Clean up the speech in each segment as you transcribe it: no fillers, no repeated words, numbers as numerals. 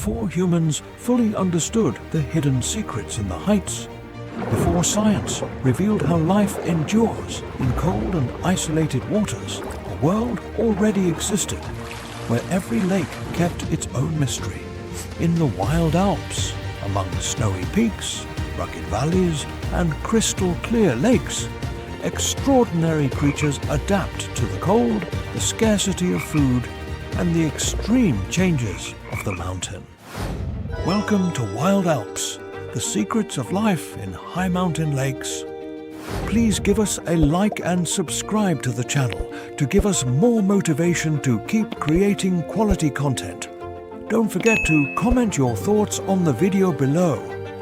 before humans fully understood the hidden secrets in the heights, before science revealed how life endures in cold and isolated waters, a world already existed where every lake kept its own mystery. In the wild Alps, among snowy peaks, rugged valleys, and crystal clear lakes, extraordinary creatures adapt to the cold, the scarcity of food, and the extreme changes of the mountain. Welcome to Wild Alps, the secrets of life in high mountain lakes. Please give us a like and subscribe to the channel to give us more motivation to keep creating quality content. Don't forget to comment your thoughts on the video below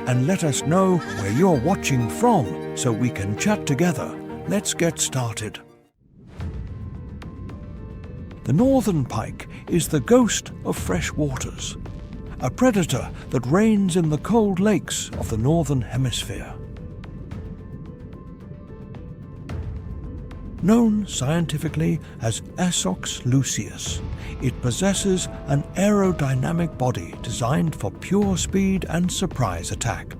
and let us know where you're watching from so we can chat together. Let's get started. The northern pike is the ghost of fresh waters, a predator that reigns in the cold lakes of the northern hemisphere. Known scientifically as Esox lucius, it possesses an aerodynamic body designed for pure speed and surprise attack.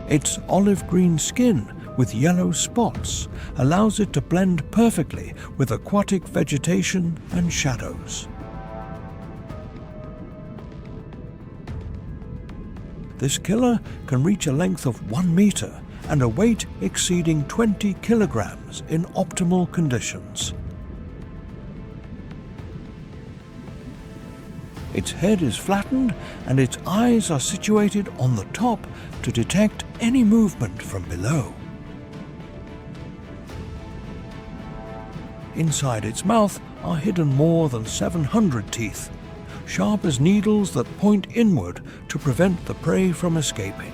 Its olive green skin with yellow spots allows it to blend perfectly with aquatic vegetation and shadows. This killer can reach a length of 1 meter and a weight exceeding 20 kilograms in optimal conditions. Its head is flattened and its eyes are situated on the top to detect any movement from below. Inside its mouth are hidden more than 700 teeth, sharp as needles that point inward to prevent the prey from escaping.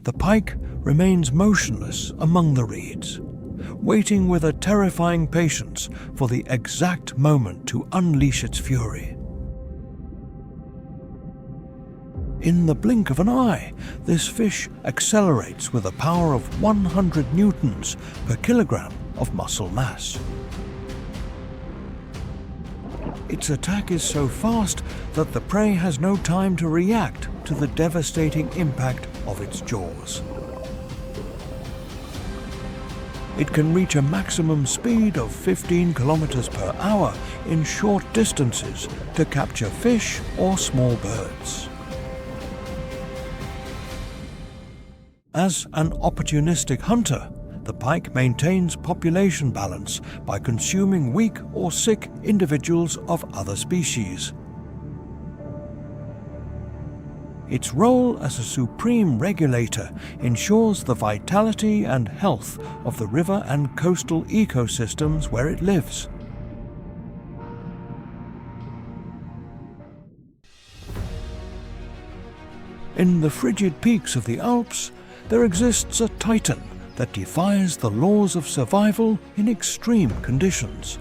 The pike remains motionless among the reeds, waiting with a terrifying patience for the exact moment to unleash its fury. In the blink of an eye, this fish accelerates with a power of 100 newtons per kilogram of muscle mass. Its attack is so fast that the prey has no time to react to the devastating impact of its jaws. It can reach a maximum speed of 15 kilometers per hour in short distances to capture fish or small birds. As an opportunistic hunter, the pike maintains population balance by consuming weak or sick individuals of other species. Its role as a supreme regulator ensures the vitality and health of the river and coastal ecosystems where it lives. In the frigid peaks of the Alps, there exists a titan that defies the laws of survival in extreme conditions.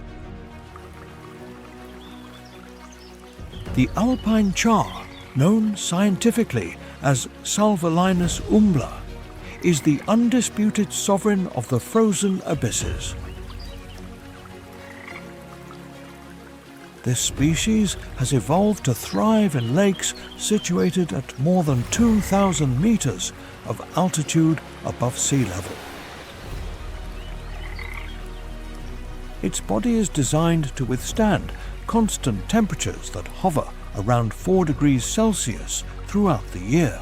The Alpine char, known scientifically as Salvelinus umbla, is the undisputed sovereign of the frozen abysses. This species has evolved to thrive in lakes situated at more than 2,000 meters of altitude above sea level. Its body is designed to withstand constant temperatures that hover around 4 degrees Celsius throughout the year.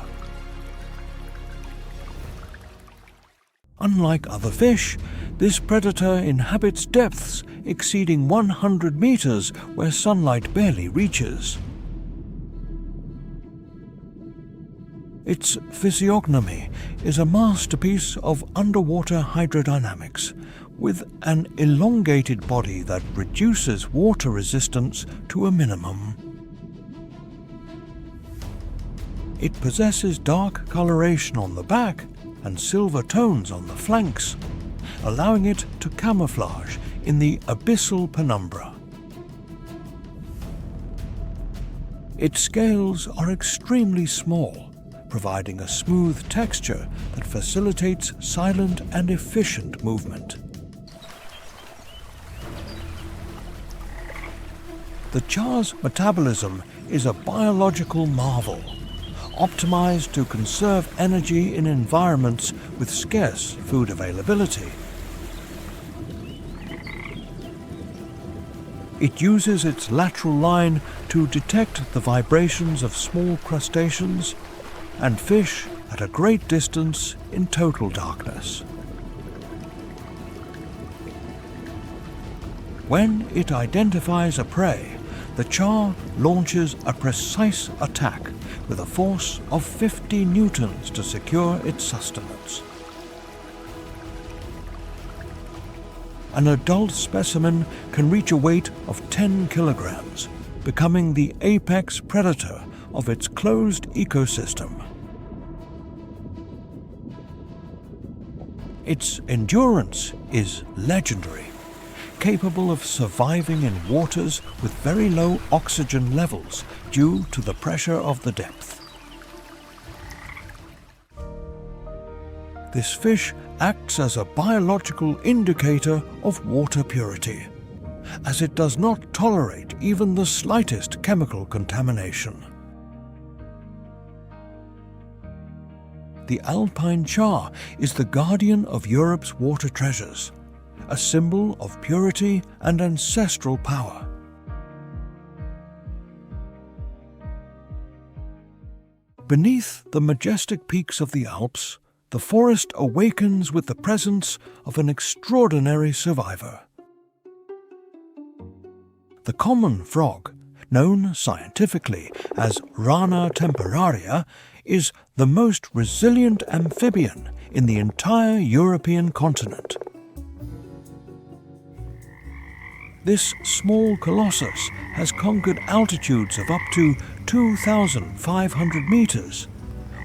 Unlike other fish, this predator inhabits depths exceeding 100 meters where sunlight barely reaches. Its physiognomy is a masterpiece of underwater hydrodynamics, with an elongated body that reduces water resistance to a minimum. It possesses dark coloration on the back and silver tones on the flanks, allowing it to camouflage in the abyssal penumbra. Its scales are extremely small, providing a smooth texture that facilitates silent and efficient movement. The char's metabolism is a biological marvel, optimized to conserve energy in environments with scarce food availability. It uses its lateral line to detect the vibrations of small crustaceans and fish at a great distance in total darkness. When it identifies a prey, the char launches a precise attack with a force of 50 newtons to secure its sustenance. An adult specimen can reach a weight of 10 kilograms, becoming the apex predator of its closed ecosystem. Its endurance is legendary, capable of surviving in waters with very low oxygen levels due to the pressure of the depth. This fish acts as a biological indicator of water purity, as it does not tolerate even the slightest chemical contamination. The Alpine char is the guardian of Europe's water treasures, a symbol of purity and ancestral power. Beneath the majestic peaks of the Alps, the forest awakens with the presence of an extraordinary survivor. The common frog, known scientifically as Rana temporaria, is the most resilient amphibian in the entire European continent. This small colossus has conquered altitudes of up to 2,500 meters,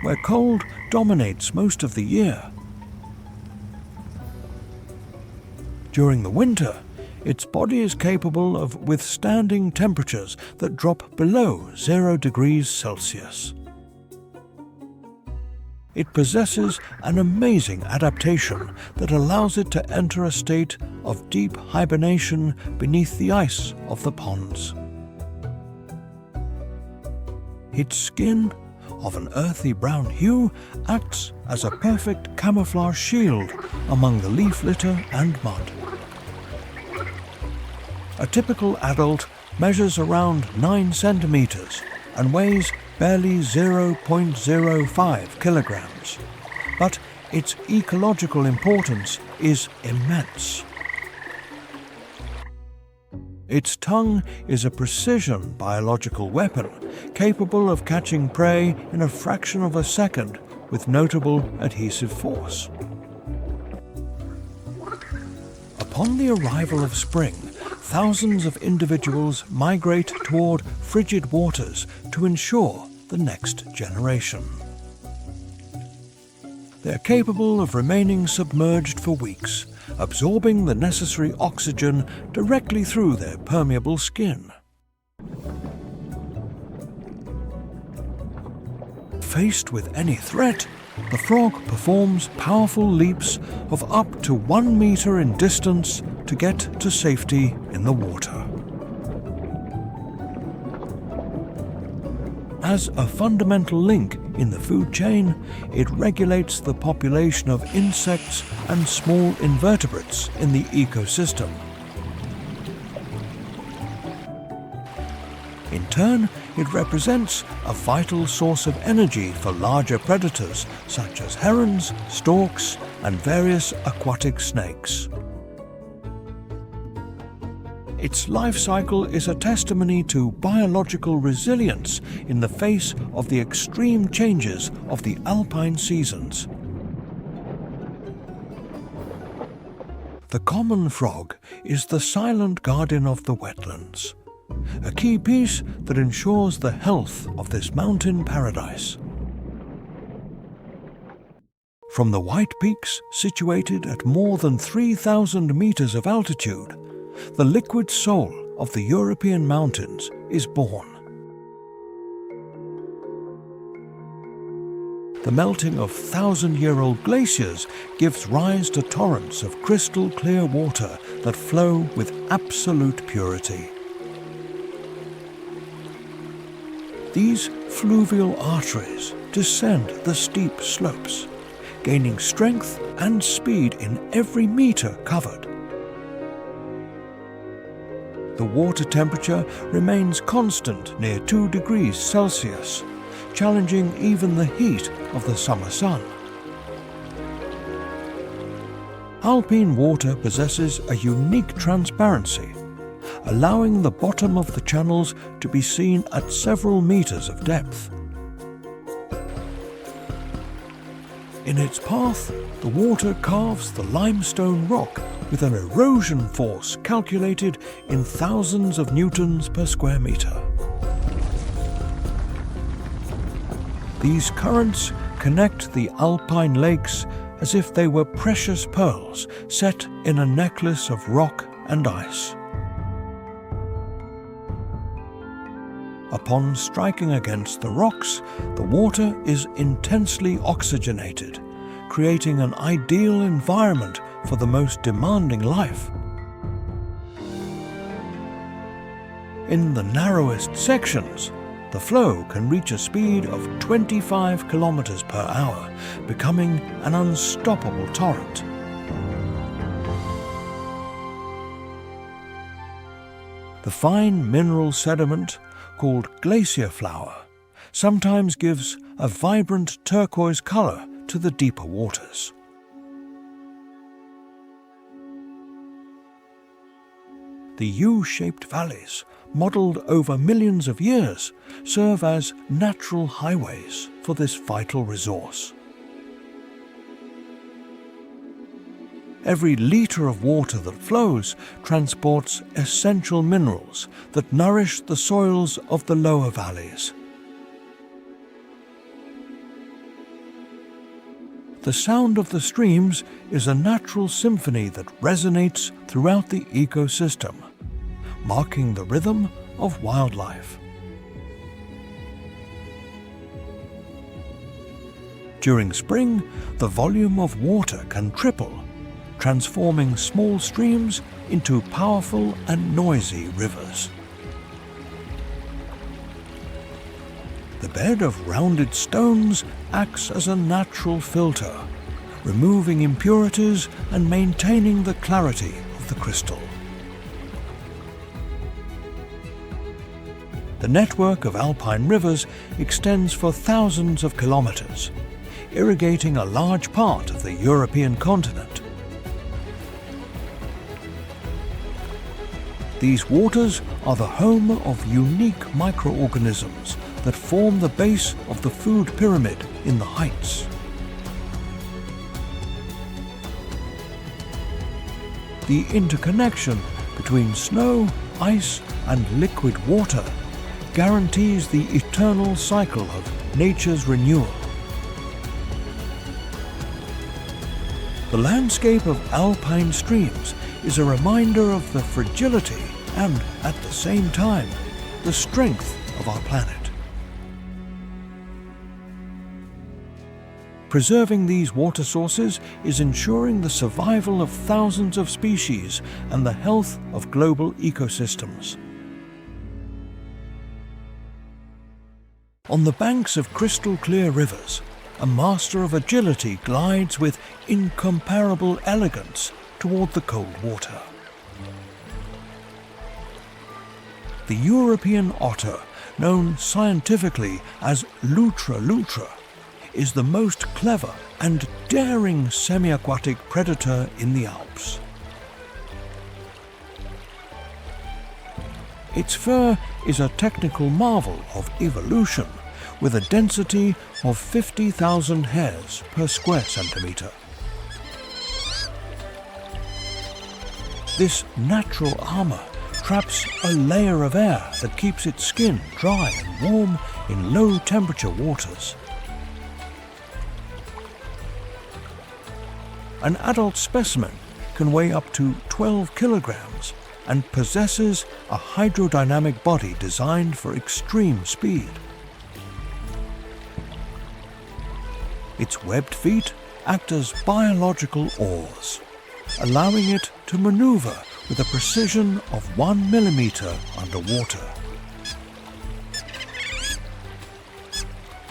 where cold dominates most of the year. During the winter, its body is capable of withstanding temperatures that drop below 0 degrees Celsius. It possesses an amazing adaptation that allows it to enter a state of deep hibernation beneath the ice of the ponds. Its skin, of an earthy brown hue, acts as a perfect camouflage shield among the leaf litter and mud. A typical adult measures around 9 centimeters and weighs barely 0.05 kilograms, but its ecological importance is immense. Its tongue is a precision biological weapon capable of catching prey in a fraction of a second with notable adhesive force. Upon the arrival of spring, thousands of individuals migrate toward frigid waters to ensure the next generation. They are capable of remaining submerged for weeks, absorbing the necessary oxygen directly through their permeable skin. Faced with any threat, the frog performs powerful leaps of up to 1 meter in distance to get to safety in the water. As a fundamental link in the food chain, it regulates the population of insects and small invertebrates in the ecosystem. In turn, it represents a vital source of energy for larger predators such as herons, storks, and various aquatic snakes. Its life cycle is a testimony to biological resilience in the face of the extreme changes of the alpine seasons. The common frog is the silent guardian of the wetlands, a key piece that ensures the health of this mountain paradise. From the White Peaks, situated at more than 3,000 meters of altitude, the liquid soul of the European mountains is born. The melting of 1,000-year-old glaciers gives rise to torrents of crystal clear water that flow with absolute purity. These fluvial arteries descend the steep slopes, gaining strength and speed in every metre covered. The water temperature remains constant near 2 degrees Celsius, challenging even the heat of the summer sun. Alpine water possesses a unique transparency, allowing the bottom of the channels to be seen at several meters of depth. In its path, the water carves the limestone rock with an erosion force calculated in thousands of newtons per square meter. These currents connect the Alpine lakes as if they were precious pearls set in a necklace of rock and ice. Upon striking against the rocks, the water is intensely oxygenated, creating an ideal environment for the most demanding life. In the narrowest sections, the flow can reach a speed of 25 kilometers per hour, becoming an unstoppable torrent. The fine mineral sediment, called glacier flour, sometimes gives a vibrant turquoise color to the deeper waters. The U-shaped valleys, modeled over millions of years, serve as natural highways for this vital resource. Every liter of water that flows transports essential minerals that nourish the soils of the lower valleys. The sound of the streams is a natural symphony that resonates throughout the ecosystem, marking the rhythm of wildlife. During spring, the volume of water can triple, transforming small streams into powerful and noisy rivers. The bed of rounded stones acts as a natural filter, removing impurities and maintaining the clarity of the crystal. The network of alpine rivers extends for thousands of kilometers, irrigating a large part of the European continent. These waters are the home of unique microorganisms that form the base of the food pyramid in the heights. The interconnection between snow, ice, and liquid water guarantees the eternal cycle of nature's renewal. The landscape of alpine streams is a reminder of the fragility and, at the same time, the strength of our planet. Preserving these water sources is ensuring the survival of thousands of species and the health of global ecosystems. On the banks of crystal-clear rivers, a master of agility glides with incomparable elegance toward the cold water. The European otter, known scientifically as lutra lutra, is the most clever and daring semi-aquatic predator in the Alps. Its fur is a technical marvel of evolution, with a density of 50,000 hairs per square centimetre. This natural armour traps a layer of air that keeps its skin dry and warm in low-temperature waters. An adult specimen can weigh up to 12 kilograms and possesses a hydrodynamic body designed for extreme speed. Its webbed feet act as biological oars, allowing it to maneuver with a precision of 1 millimeter underwater.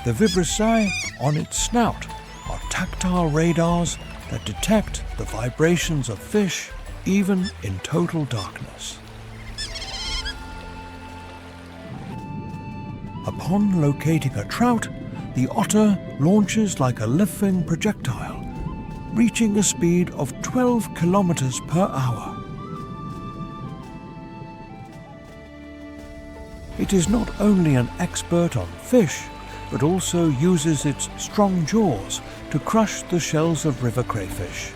The vibrissae on its snout are tactile radars that detect the vibrations of fish even in total darkness. Upon locating a trout, the otter launches like a living projectile, reaching a speed of 12 kilometers per hour. It is not only an expert on fish, but also uses its strong jaws to crush the shells of river crayfish.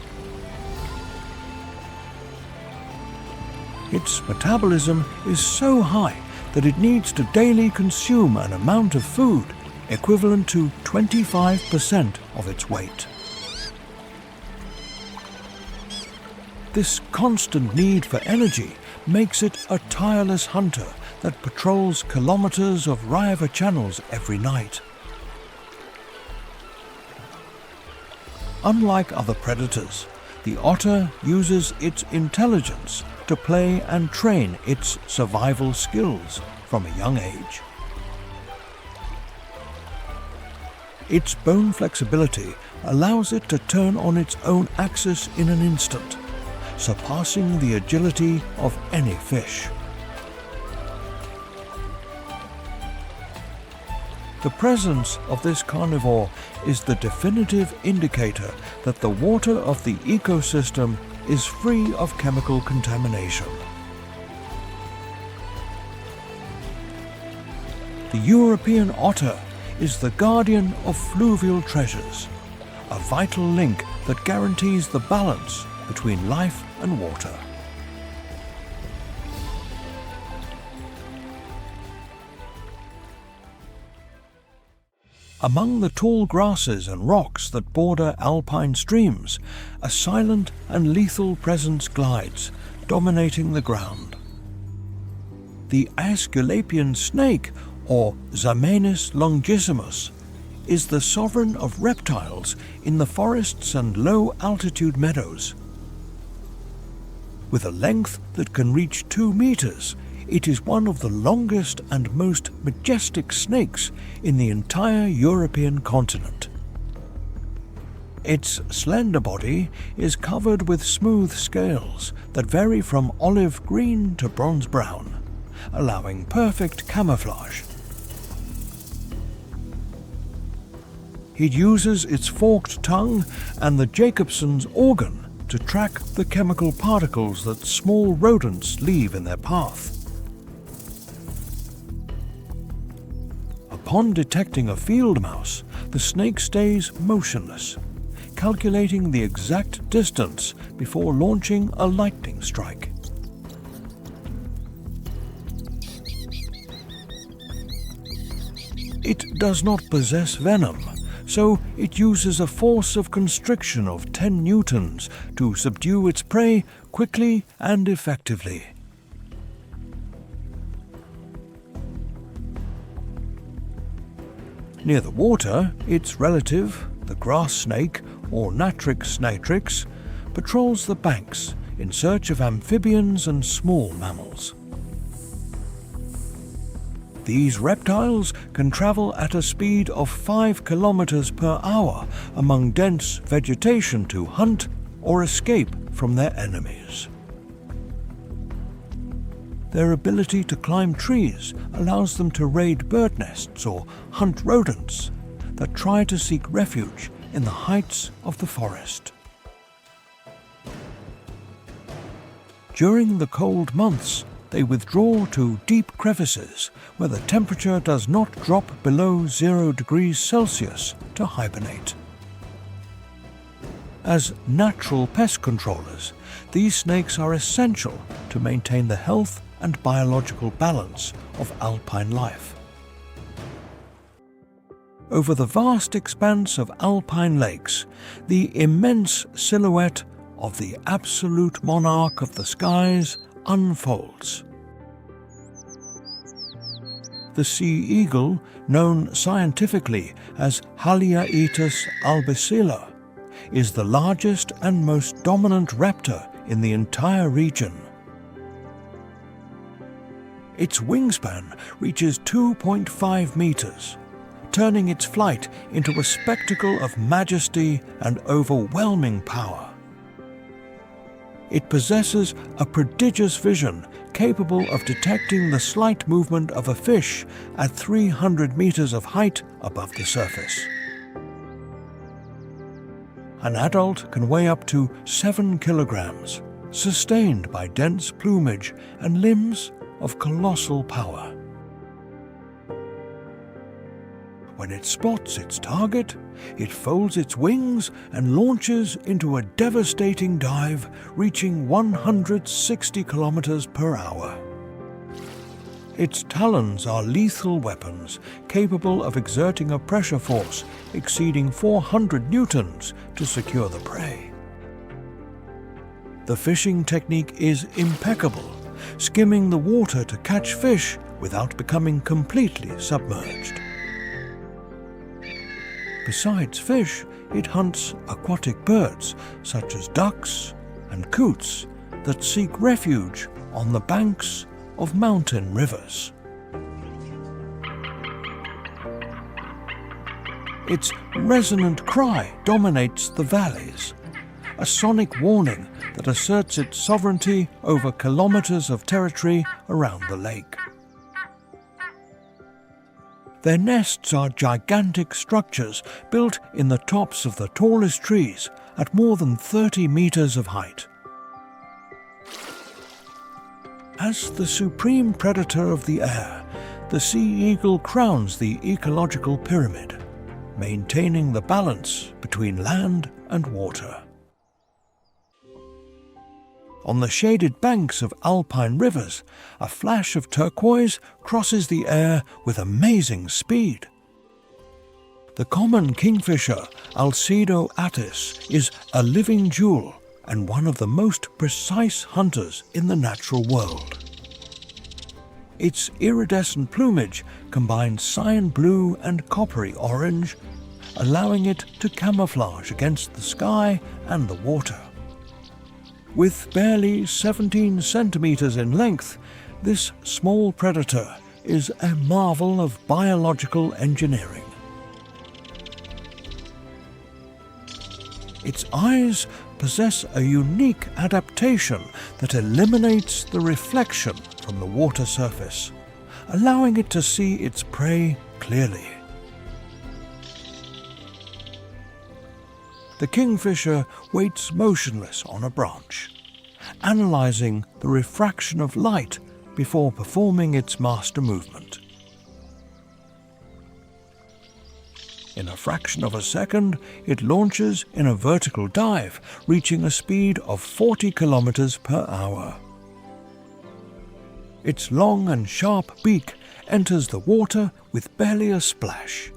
Its metabolism is so high that it needs to daily consume an amount of food equivalent to 25% of its weight. This constant need for energy makes it a tireless hunter that patrols kilometers of river channels every night. Unlike other predators, the otter uses its intelligence to play and train its survival skills from a young age. Its bone flexibility allows it to turn on its own axis in an instant, surpassing the agility of any fish. The presence of this carnivore is the definitive indicator that the water of the ecosystem is free of chemical contamination. The European otter is the guardian of fluvial treasures, a vital link that guarantees the balance between life and water. Among the tall grasses and rocks that border alpine streams, a silent and lethal presence glides, dominating the ground. The Aesculapian snake, or Zamenis longissimus, is the sovereign of reptiles in the forests and low-altitude meadows. With a length that can reach 2 meters, it is one of the longest and most majestic snakes in the entire European continent. Its slender body is covered with smooth scales that vary from olive green to bronze brown, allowing perfect camouflage. It uses its forked tongue and the Jacobson's organ to track the chemical particles that small rodents leave in their path. Upon detecting a field mouse, the snake stays motionless, calculating the exact distance before launching a lightning strike. It does not possess venom, so it uses a force of constriction of 10 newtons to subdue its prey quickly and effectively. Near the water, its relative, the grass snake or Natrix natrix, patrols the banks in search of amphibians and small mammals. These reptiles can travel at a speed of 5 kilometers per hour among dense vegetation to hunt or escape from their enemies. Their ability to climb trees allows them to raid bird nests or hunt rodents that try to seek refuge in the heights of the forest. During the cold months, they withdraw to deep crevices where the temperature does not drop below 0 degrees Celsius to hibernate. As natural pest controllers, these snakes are essential to maintain the health and biological balance of alpine life. Over the vast expanse of alpine lakes, the immense silhouette of the absolute monarch of the skies unfolds. The sea eagle, known scientifically as Haliaeetus albicilla, is the largest and most dominant raptor in the entire region. Its wingspan reaches 2.5 meters, turning its flight into a spectacle of majesty and overwhelming power. It possesses a prodigious vision capable of detecting the slight movement of a fish at 300 meters of height above the surface. An adult can weigh up to 7 kilograms, sustained by dense plumage and limbs of colossal power. When it spots its target, it folds its wings and launches into a devastating dive, reaching 160 kilometers per hour. Its talons are lethal weapons, capable of exerting a pressure force exceeding 400 newtons to secure the prey. The fishing technique is impeccable, skimming the water to catch fish without becoming completely submerged. Besides fish, it hunts aquatic birds such as ducks and coots that seek refuge on the banks of mountain rivers. Its resonant cry dominates the valleys, a sonic warning that asserts its sovereignty over kilometers of territory around the lake. Their nests are gigantic structures built in the tops of the tallest trees at more than 30 meters of height. As the supreme predator of the air, the sea eagle crowns the ecological pyramid, maintaining the balance between land and water. On the shaded banks of Alpine rivers, a flash of turquoise crosses the air with amazing speed. The common kingfisher, Alcedo attis, is a living jewel and one of the most precise hunters in the natural world. Its iridescent plumage combines cyan blue and coppery orange, allowing it to camouflage against the sky and the water. With barely 17 centimeters in length, this small predator is a marvel of biological engineering. Its eyes possess a unique adaptation that eliminates the reflection from the water surface, allowing it to see its prey clearly. The kingfisher waits motionless on a branch, analyzing the refraction of light before performing its master movement. In a fraction of a second, it launches in a vertical dive, reaching a speed of 40 kilometers per hour. Its long and sharp beak enters the water with barely a splash,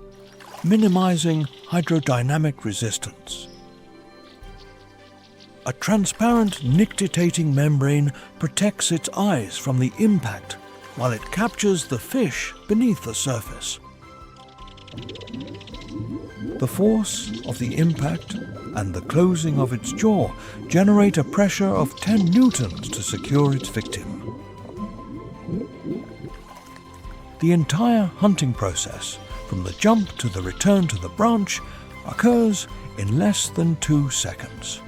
minimizing hydrodynamic resistance. A transparent nictitating membrane protects its eyes from the impact while it captures the fish beneath the surface. The force of the impact and the closing of its jaw generate a pressure of 10 newtons to secure its victim. The entire hunting process, from the jump to the return to the branch, occurs in less than 2 seconds.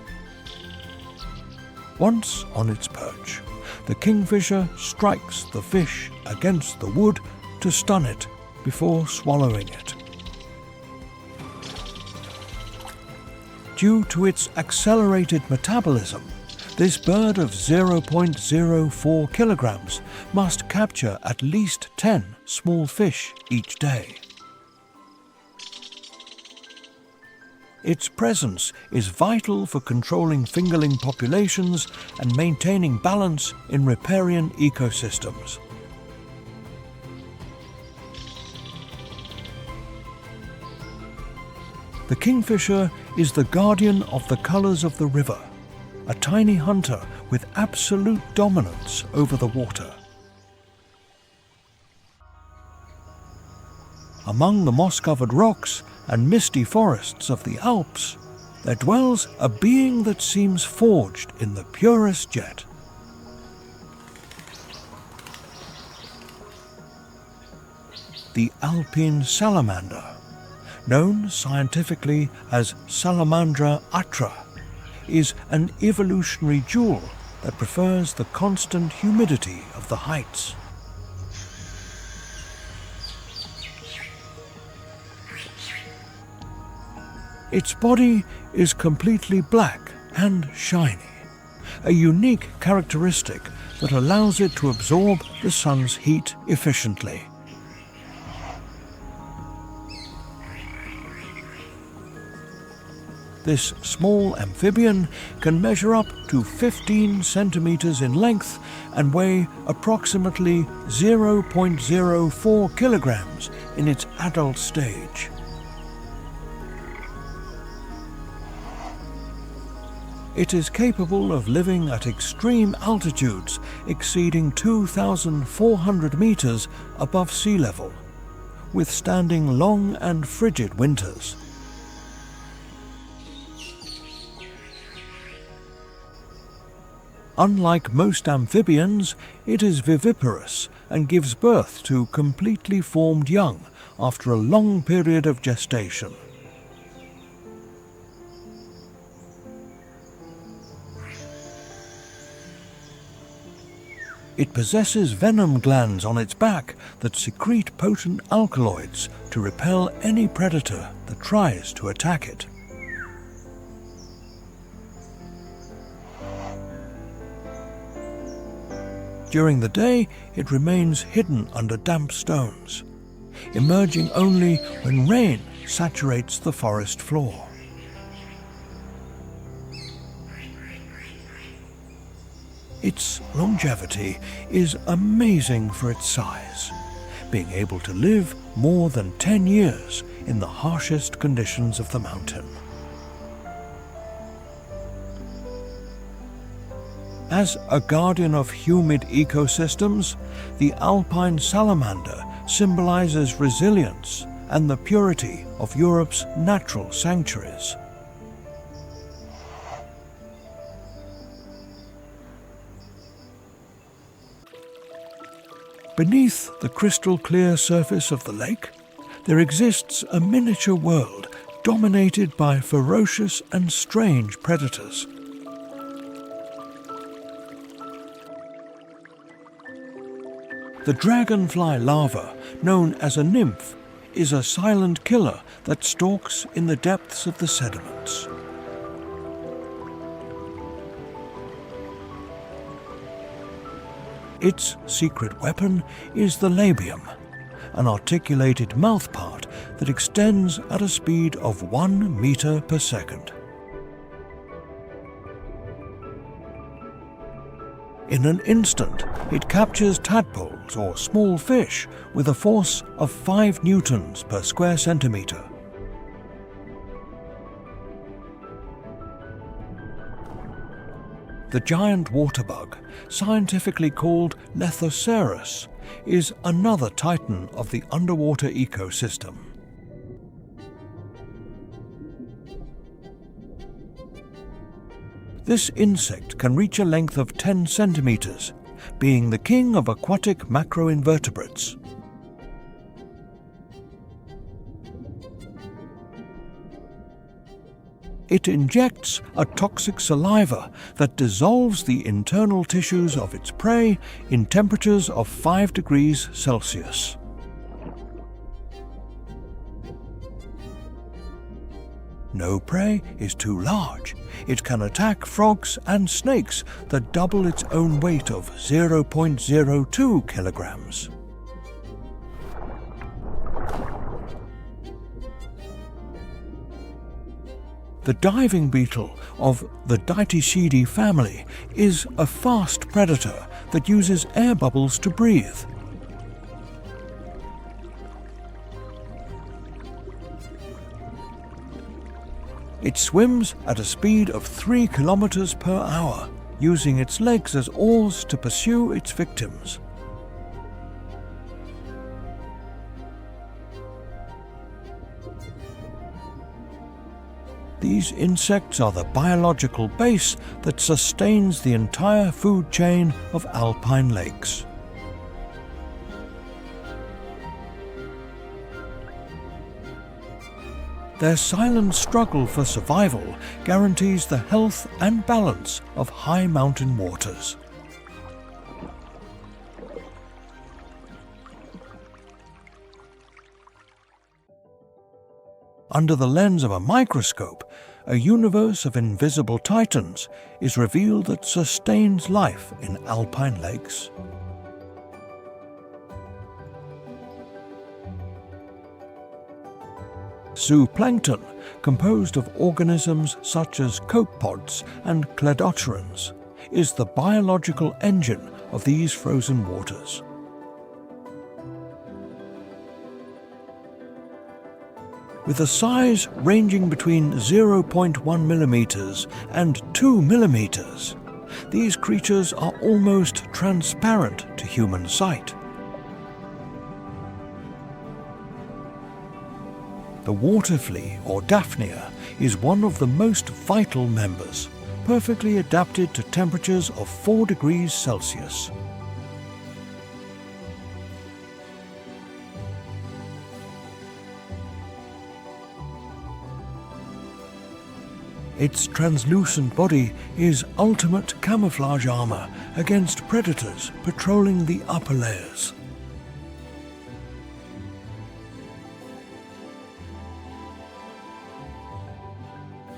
Once on its perch, the kingfisher strikes the fish against the wood to stun it before swallowing it. Due to its accelerated metabolism, this bird of 0.04 kilograms must capture at least 10 small fish each day. Its presence is vital for controlling fingerling populations and maintaining balance in riparian ecosystems. The kingfisher is the guardian of the colors of the river, a tiny hunter with absolute dominance over the water. Among the moss-covered rocks and misty forests of the Alps, there dwells a being that seems forged in the purest jet. The Alpine salamander, known scientifically as Salamandra atra, is an evolutionary jewel that prefers the constant humidity of the heights. Its body is completely black and shiny, a unique characteristic that allows it to absorb the sun's heat efficiently. This small amphibian can measure up to 15 centimeters in length and weigh approximately 0.04 kilograms in its adult stage. It is capable of living at extreme altitudes exceeding 2,400 meters above sea level, withstanding long and frigid winters. Unlike most amphibians, it is viviparous and gives birth to completely formed young after a long period of gestation. It possesses venom glands on its back that secrete potent alkaloids to repel any predator that tries to attack it. During the day, it remains hidden under damp stones, emerging only when rain saturates the forest floor. Its longevity is amazing for its size, being able to live more than 10 years in the harshest conditions of the mountain. As a guardian of humid ecosystems, the Alpine salamander symbolizes resilience and the purity of Europe's natural sanctuaries. Beneath the crystal-clear surface of the lake, there exists a miniature world dominated by ferocious and strange predators. The dragonfly larva, known as a nymph, is a silent killer that stalks in the depths of the sediments. Its secret weapon is the labium, an articulated mouthpart that extends at a speed of 1 meter per second. In an instant, it captures tadpoles or small fish with a force of 5 newtons per square centimeter. The giant water bug, scientifically called Lethocerus, is another titan of the underwater ecosystem. This insect can reach a length of 10 centimeters, being the king of aquatic macroinvertebrates. It injects a toxic saliva that dissolves the internal tissues of its prey in temperatures of 5 degrees Celsius. No prey is too large. It can attack frogs and snakes that double its own weight of 0.02 kilograms. The diving beetle of the Diticidae family is a fast predator that uses air bubbles to breathe. It swims at a speed of 3 kilometers per hour, using its legs as oars to pursue its victims. These insects are the biological base that sustains the entire food chain of alpine lakes. Their silent struggle for survival guarantees the health and balance of high mountain waters. Under the lens of a microscope, a universe of invisible titans is revealed that sustains life in alpine lakes. Zooplankton, composed of organisms such as copepods and cladocerans, is the biological engine of these frozen waters. With a size ranging between 0.1 millimeters and 2 millimeters, these creatures are almost transparent to human sight. The water flea, or Daphnia, is one of the most vital members, perfectly adapted to temperatures of 4 degrees Celsius. Its translucent body is ultimate camouflage armor against predators patrolling the upper layers.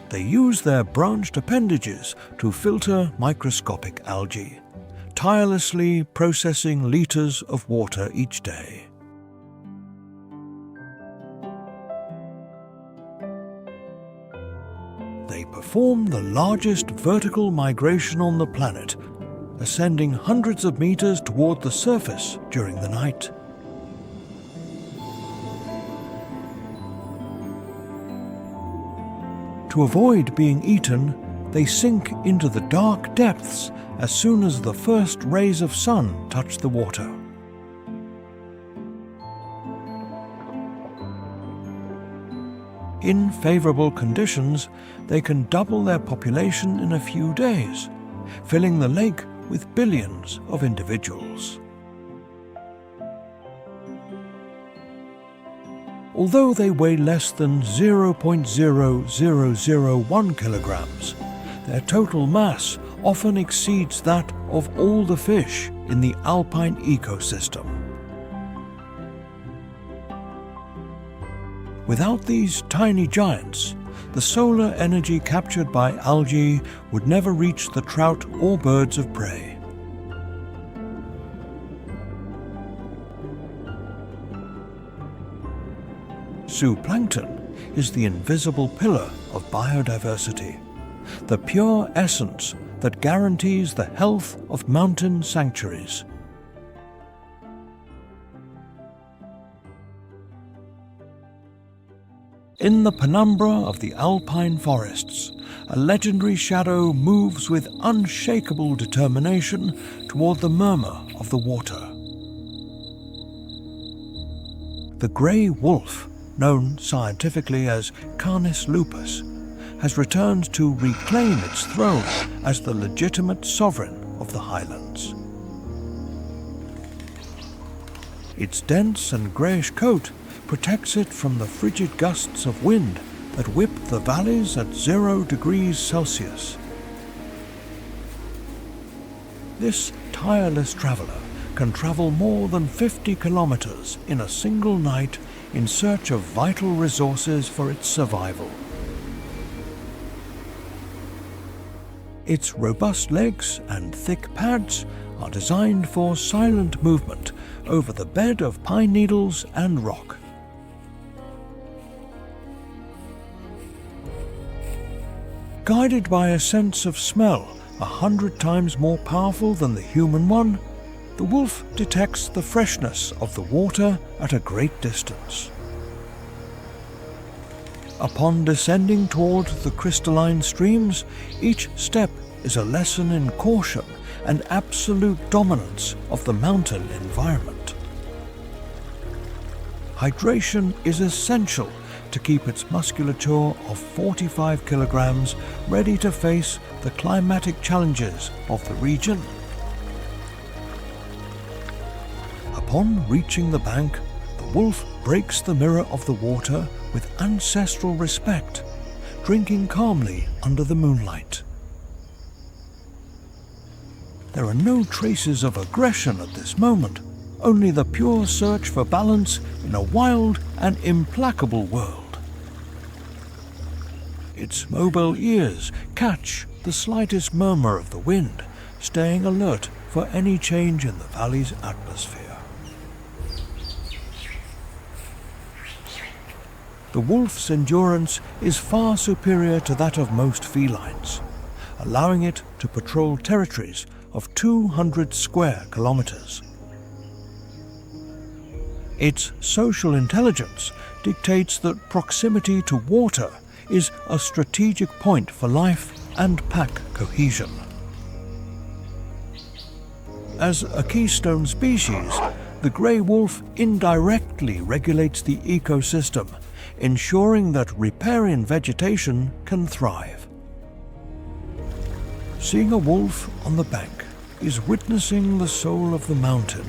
They use their branched appendages to filter microscopic algae, tirelessly processing liters of water each day. They perform the largest vertical migration on the planet, ascending hundreds of meters toward the surface during the night. To avoid being eaten, they sink into the dark depths as soon as the first rays of sun touch the water. In favorable conditions, they can double their population in a few days, filling the lake with billions of individuals. Although they weigh less than 0.0001 kilograms, their total mass often exceeds that of all the fish in the alpine ecosystem. Without these tiny giants, the solar energy captured by algae would never reach the trout or birds of prey. Zooplankton is the invisible pillar of biodiversity, the pure essence that guarantees the health of mountain sanctuaries. In the penumbra of the alpine forests, a legendary shadow moves with unshakable determination toward the murmur of the water. The grey wolf, known scientifically as Canis lupus, has returned to reclaim its throne as the legitimate sovereign of the highlands. Its dense and greyish coat protects it from the frigid gusts of wind that whip the valleys at 0 degrees Celsius. This tireless traveller can travel more than 50 kilometers in a single night in search of vital resources for its survival. Its robust legs and thick pads are designed for silent movement over the bed of pine needles and rock. Guided by a sense of smell 100 times more powerful than the human one, the wolf detects the freshness of the water at a great distance. Upon descending toward the crystalline streams, each step is a lesson in caution and absolute dominance of the mountain environment. Hydration is essential to keep its musculature of 45 kilograms ready to face the climatic challenges of the region. Upon reaching the bank, the wolf breaks the mirror of the water with ancestral respect, drinking calmly under the moonlight. There are no traces of aggression at this moment, only the pure search for balance in a wild and implacable world. Its mobile ears catch the slightest murmur of the wind, staying alert for any change in the valley's atmosphere. The wolf's endurance is far superior to that of most felines, allowing it to patrol territories of 200 square kilometers. Its social intelligence dictates that proximity to water is a strategic point for life and pack cohesion. As a keystone species, the grey wolf indirectly regulates the ecosystem, ensuring that riparian vegetation can thrive. Seeing a wolf on the bank is witnessing the soul of the mountain,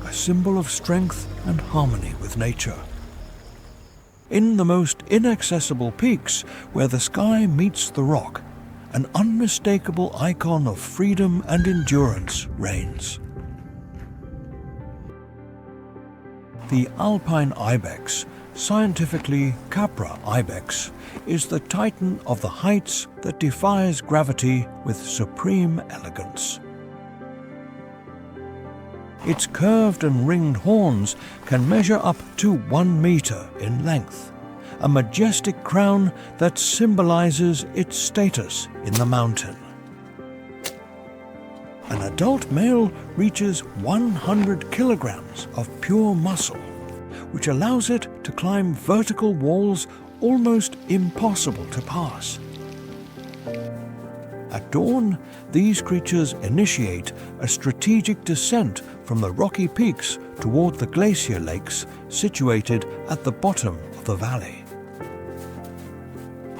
a symbol of strength and harmony with nature. In the most inaccessible peaks, where the sky meets the rock, an unmistakable icon of freedom and endurance reigns. The Alpine ibex, scientifically Capra ibex, is the titan of the heights that defies gravity with supreme elegance. Its curved and ringed horns can measure up to 1 meter in length, a majestic crown that symbolizes its status in the mountain. An adult male reaches 100 kilograms of pure muscle, which allows it to climb vertical walls almost impossible to pass. At dawn, these creatures initiate a strategic descent from the rocky peaks toward the glacier lakes situated at the bottom of the valley.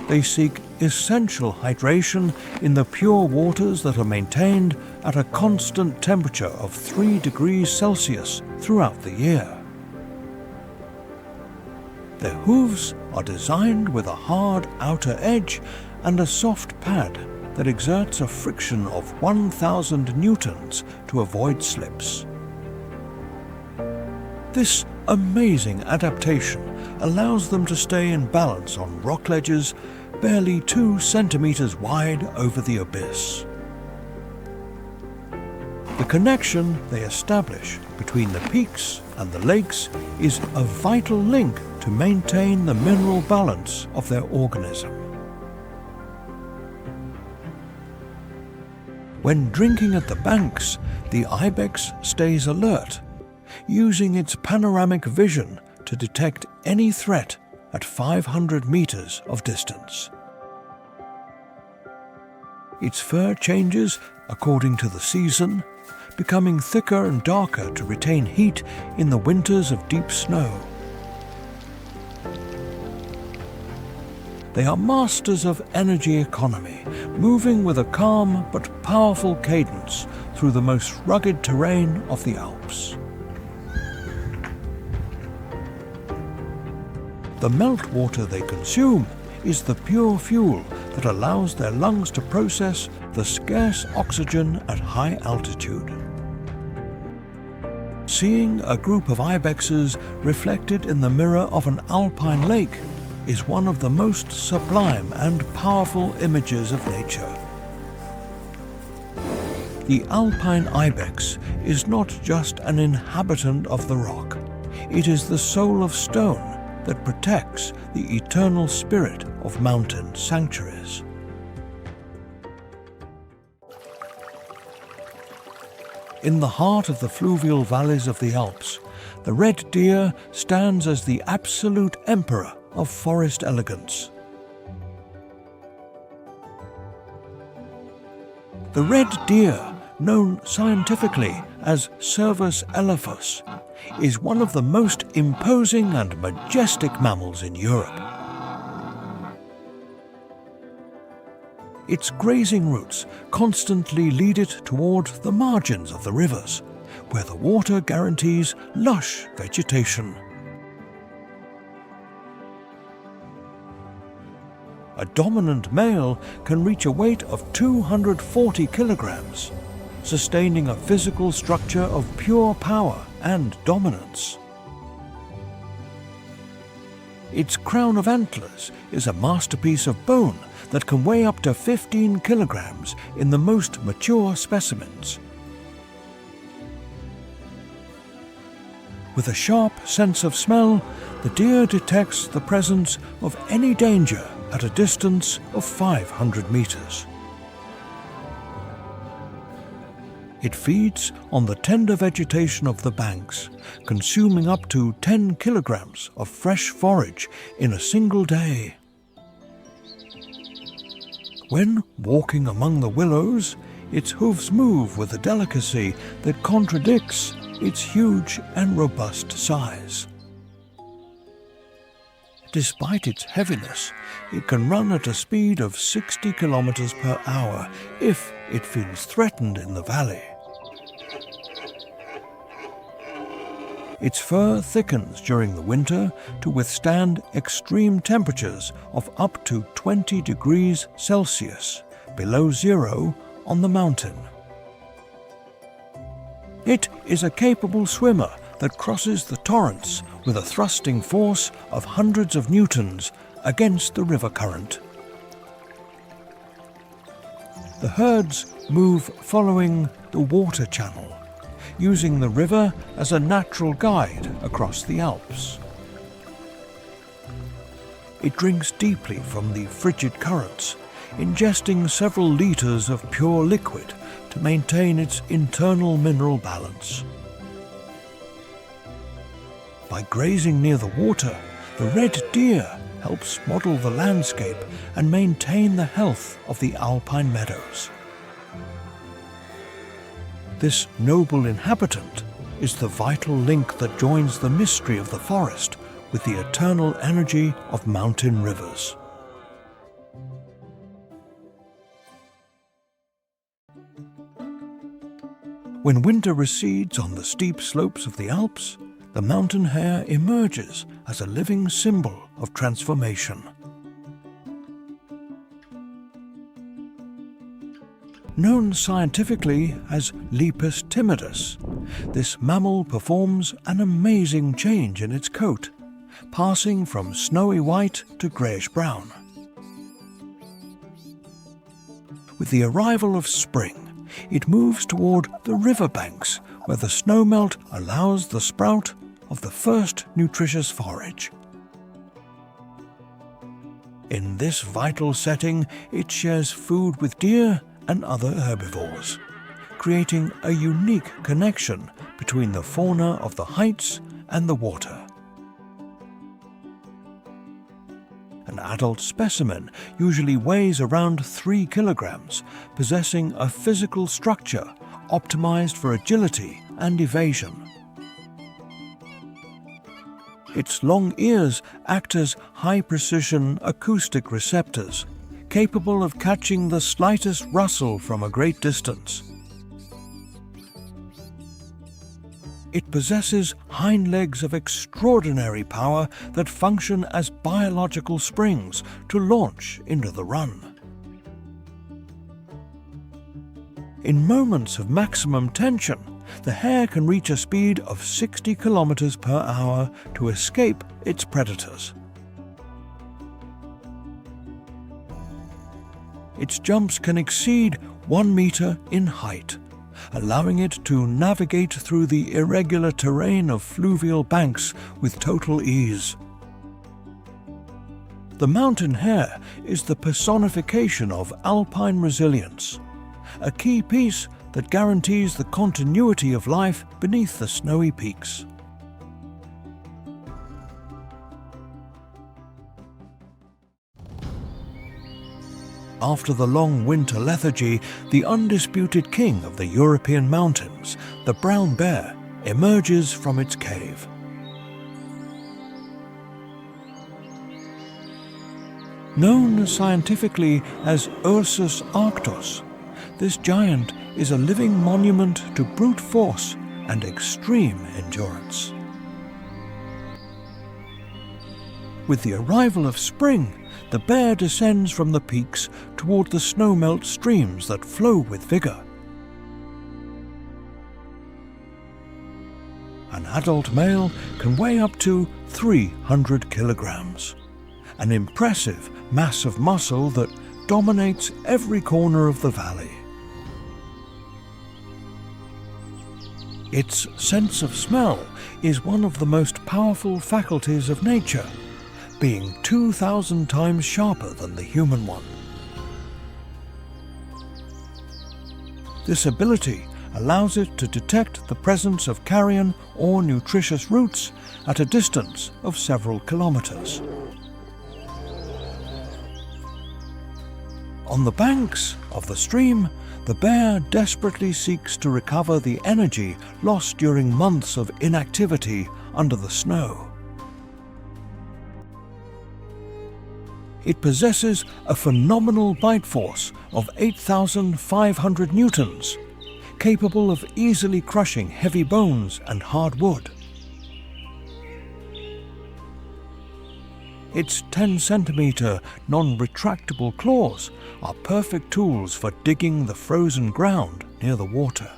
They seek essential hydration in the pure waters that are maintained at a constant temperature of 3 degrees Celsius throughout the year. Their hooves are designed with a hard outer edge and a soft pad that exerts a friction of 1,000 newtons to avoid slips. This amazing adaptation allows them to stay in balance on rock ledges barely 2 centimeters wide over the abyss. The connection they establish between the peaks and the lakes is a vital link to maintain the mineral balance of their organism. When drinking at the banks, the ibex stays alert, using its panoramic vision to detect any threat at 500 meters of distance. Its fur changes according to the season, becoming thicker and darker to retain heat in the winters of deep snow. They are masters of energy economy, moving with a calm but powerful cadence through the most rugged terrain of the Alps. The meltwater they consume is the pure fuel that allows their lungs to process the scarce oxygen at high altitude. Seeing a group of ibexes reflected in the mirror of an alpine lake is one of the most sublime and powerful images of nature. The alpine ibex is not just an inhabitant of the rock, it is the soul of stone that protects the eternal spirit of mountain sanctuaries. In the heart of the fluvial valleys of the Alps, the red deer stands as the absolute emperor of forest elegance. The red deer, known scientifically as Cervus elephas, is one of the most imposing and majestic mammals in Europe. Its grazing routes constantly lead it toward the margins of the rivers, where the water guarantees lush vegetation. a dominant male can reach a weight of 240 kilograms, sustaining a physical structure of pure power and dominance. Its crown of antlers is a masterpiece of bone that can weigh up to 15 kilograms in the most mature specimens. With a sharp sense of smell, the deer detects the presence of any danger at a distance of 500 meters. It feeds on the tender vegetation of the banks, consuming up to 10 kilograms of fresh forage in a single day. When walking among the willows, its hooves move with a delicacy that contradicts its huge and robust size. Despite its heaviness, it can run at a speed of 60 kilometers per hour if it feels threatened in the valley. Its fur thickens during the winter to withstand extreme temperatures of up to 20 degrees Celsius, below zero on the mountain. It is a capable swimmer that crosses the torrents with a thrusting force of hundreds of newtons against the river current. The herds move following the water channel, using the river as a natural guide across the Alps. It drinks deeply from the frigid currents, ingesting several liters of pure liquid to maintain its internal mineral balance. By grazing near the water, the red deer helps model the landscape and maintain the health of the alpine meadows. This noble inhabitant is the vital link that joins the mystery of the forest with the eternal energy of mountain rivers. When winter recedes on the steep slopes of the Alps, the mountain hare emerges as a living symbol of transformation. Known scientifically as Lepus timidus, this mammal performs an amazing change in its coat, passing from snowy white to greyish-brown. With the arrival of spring, it moves toward the riverbanks where the snowmelt allows the sprout of the first nutritious forage. In this vital setting, it shares food with deer and other herbivores, creating a unique connection between the fauna of the heights and the water. An adult specimen usually weighs around 3 kilograms, possessing a physical structure optimized for agility and evasion. Its long ears act as high-precision acoustic receptors, capable of catching the slightest rustle from a great distance. It possesses hind legs of extraordinary power that function as biological springs to launch into the run. In moments of maximum tension, the hare can reach a speed of 60 kilometers per hour to escape its predators. Its jumps can exceed 1 meter in height, allowing it to navigate through the irregular terrain of fluvial banks with total ease. The mountain hare is the personification of alpine resilience, a key piece that guarantees the continuity of life beneath the snowy peaks. After the long winter lethargy, the undisputed king of the European mountains, the brown bear, emerges from its cave. Known scientifically as Ursus arctos, this giant is a living monument to brute force and extreme endurance. With the arrival of spring, the bear descends from the peaks toward the snowmelt streams that flow with vigor. An adult male can weigh up to 300 kilograms, an impressive mass of muscle that dominates every corner of the valley. Its sense of smell is one of the most powerful faculties of nature, being 2,000 times sharper than the human one. This ability allows it to detect the presence of carrion or nutritious roots at a distance of several kilometers. On the banks of the stream, the bear desperately seeks to recover the energy lost during months of inactivity under the snow. It possesses a phenomenal bite force of 8,500 newtons, capable of easily crushing heavy bones and hard wood. Its 10-centimeter non-retractable claws are perfect tools for digging the frozen ground near the water.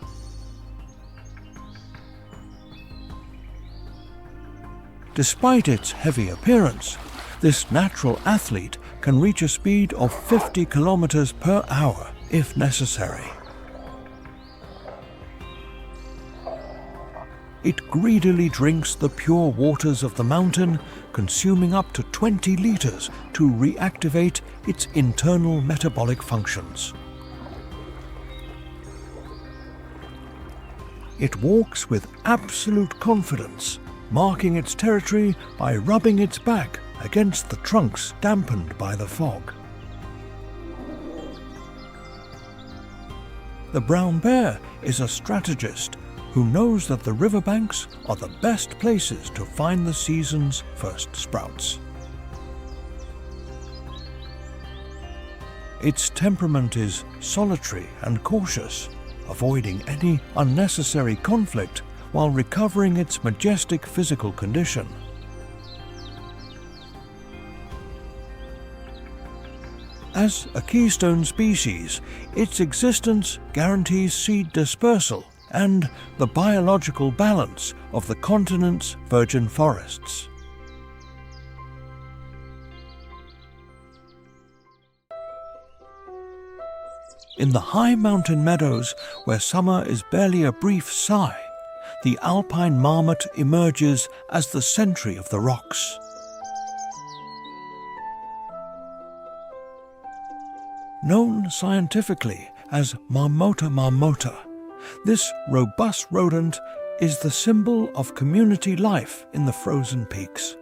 Despite its heavy appearance, this natural athlete can reach a speed of 50 kilometers per hour if necessary. It greedily drinks the pure waters of the mountain, consuming up to 20 liters to reactivate its internal metabolic functions. It walks with absolute confidence, marking its territory by rubbing its back against the trunks dampened by the fog. The brown bear is a strategist who knows that the riverbanks are the best places to find the season's first sprouts. Its temperament is solitary and cautious, avoiding any unnecessary conflict while recovering its majestic physical condition. As a keystone species, its existence guarantees seed dispersal and the biological balance of the continent's virgin forests. In the high mountain meadows where summer is barely a brief sigh, the alpine marmot emerges as the sentry of the rocks. Known scientifically as Marmota marmota, this robust rodent is the symbol of community life in the frozen peaks.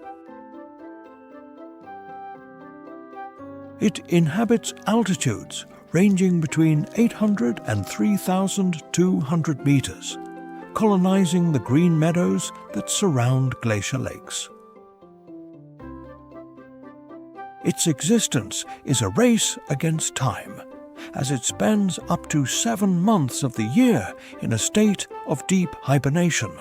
It inhabits altitudes ranging between 800 and 3,200 meters, colonizing the green meadows that surround glacier lakes. Its existence is a race against time, as it spends up to 7 months of the year in a state of deep hibernation.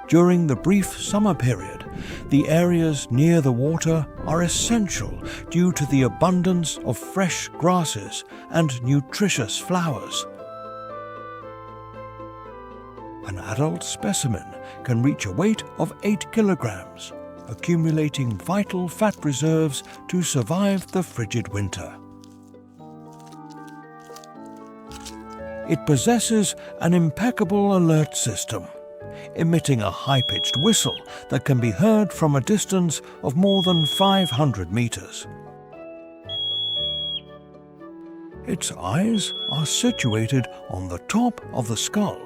During the brief summer period, the areas near the water are essential due to the abundance of fresh grasses and nutritious flowers. An adult specimen can reach a weight of 8 kilograms, accumulating vital fat reserves to survive the frigid winter. It possesses an impeccable alert system, emitting a high-pitched whistle that can be heard from a distance of more than 500 meters. Its eyes are situated on the top of the skull,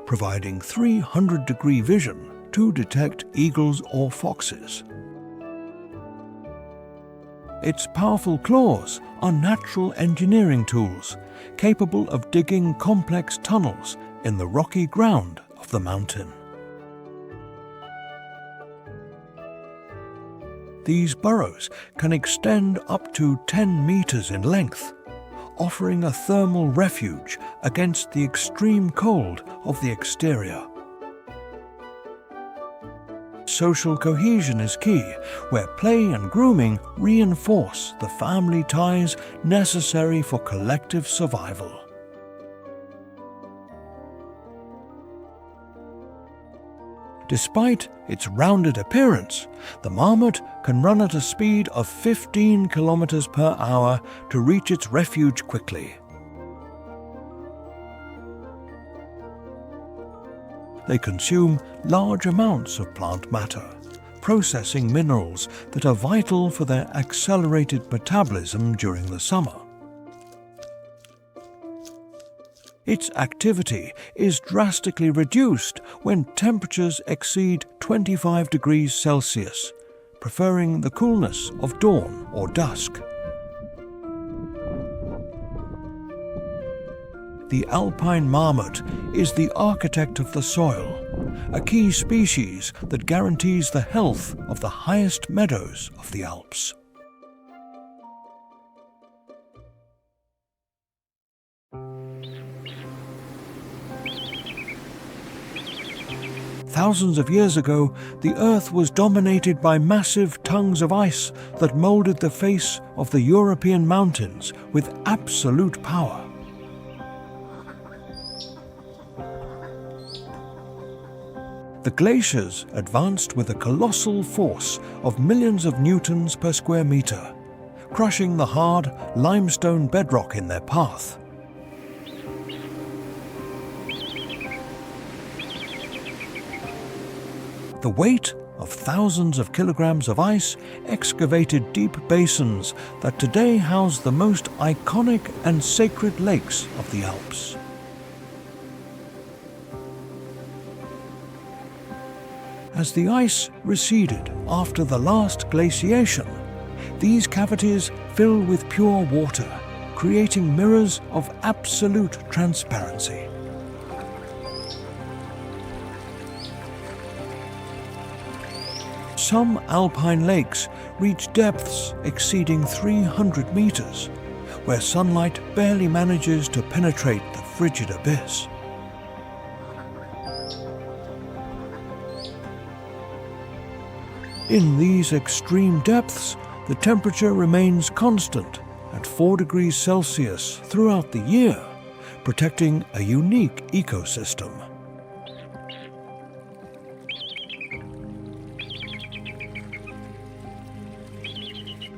providing 300-degree vision to detect eagles or foxes. Its powerful claws are natural engineering tools, capable of digging complex tunnels in the rocky ground of the mountain. These burrows can extend up to 10 meters in length, offering a thermal refuge against the extreme cold of the exterior. Social cohesion is key, where play and grooming reinforce the family ties necessary for collective survival. Despite its rounded appearance, the marmot can run at a speed of 15 kilometers per hour to reach its refuge quickly. They consume large amounts of plant matter, processing minerals that are vital for their accelerated metabolism during the summer. Its activity is drastically reduced when temperatures exceed 25 degrees Celsius, preferring the coolness of dawn or dusk. The Alpine marmot is the architect of the soil, a key species that guarantees the health of the highest meadows of the Alps. Thousands of years ago, the Earth was dominated by massive tongues of ice that molded the face of the European mountains with absolute power. The glaciers advanced with a colossal force of millions of newtons per square meter, crushing the hard limestone bedrock in their path. The weight of thousands of kilograms of ice excavated deep basins that today house the most iconic and sacred lakes of the Alps. As the ice receded after the last glaciation, these cavities fill with pure water, creating mirrors of absolute transparency. Some alpine lakes reach depths exceeding 300 meters, where sunlight barely manages to penetrate the frigid abyss. In these extreme depths, the temperature remains constant at 4 degrees Celsius throughout the year, protecting a unique ecosystem.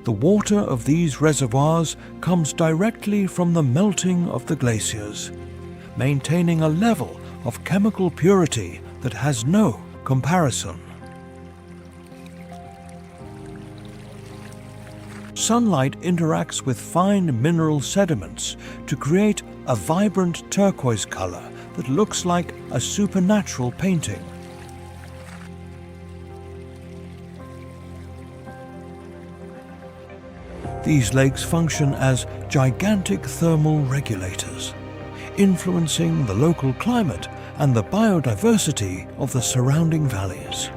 The water of these reservoirs comes directly from the melting of the glaciers, maintaining a level of chemical purity that has no comparison. Sunlight interacts with fine mineral sediments to create a vibrant turquoise color that looks like a supernatural painting. These lakes function as gigantic thermal regulators, influencing the local climate and the biodiversity of the surrounding valleys.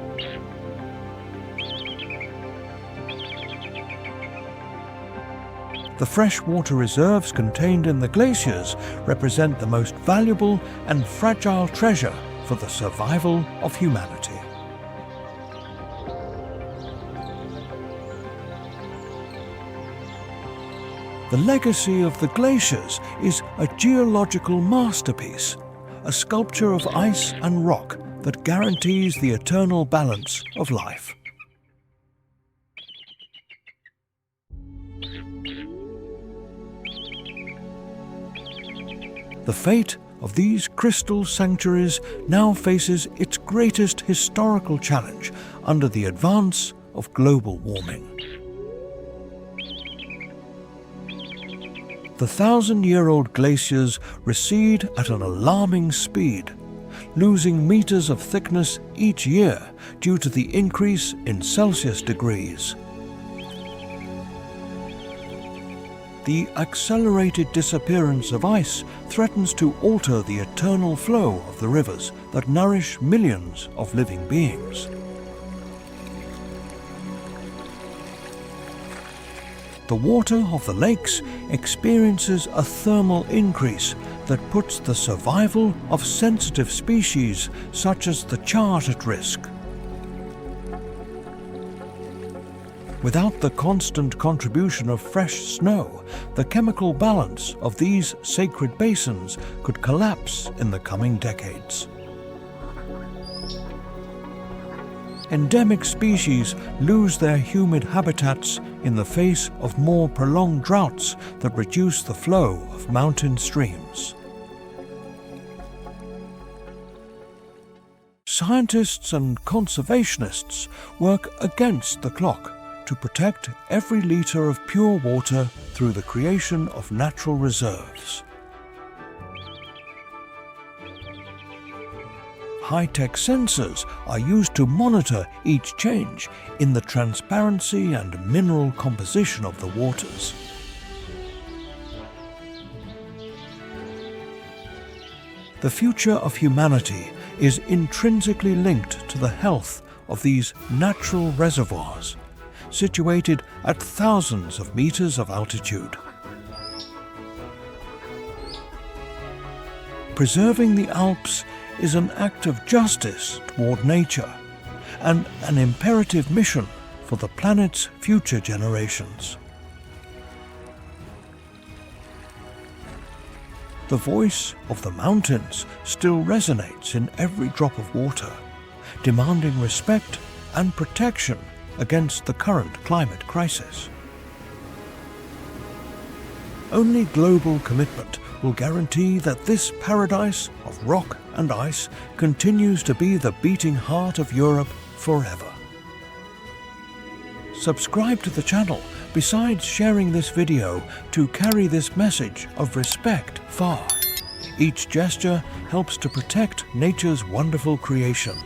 The freshwater reserves contained in the glaciers represent the most valuable and fragile treasure for the survival of humanity. The legacy of the glaciers is a geological masterpiece, a sculpture of ice and rock that guarantees the eternal balance of life. The fate of these crystal sanctuaries now faces its greatest historical challenge under the advance of global warming. The 1,000-year-old glaciers recede at an alarming speed, losing meters of thickness each year due to the increase in Celsius degrees. The accelerated disappearance of ice threatens to alter the eternal flow of the rivers that nourish millions of living beings. The water of the lakes experiences a thermal increase that puts the survival of sensitive species such as the char at risk. Without the constant contribution of fresh snow, the chemical balance of these sacred basins could collapse in the coming decades. Endemic species lose their humid habitats in the face of more prolonged droughts that reduce the flow of mountain streams. Scientists and conservationists work against the clock to protect every litre of pure water through the creation of natural reserves. High-tech sensors are used to monitor each change in the transparency and mineral composition of the waters. The future of humanity is intrinsically linked to the health of these natural reservoirs, situated at thousands of meters of altitude. Preserving the Alps is an act of justice toward nature and an imperative mission for the planet's future generations. The voice of the mountains still resonates in every drop of water, demanding respect and protection against the current climate crisis. Only global commitment will guarantee that this paradise of rock and ice continues to be the beating heart of Europe forever. Subscribe to the channel besides sharing this video to carry this message of respect far. Each gesture helps to protect nature's wonderful creation.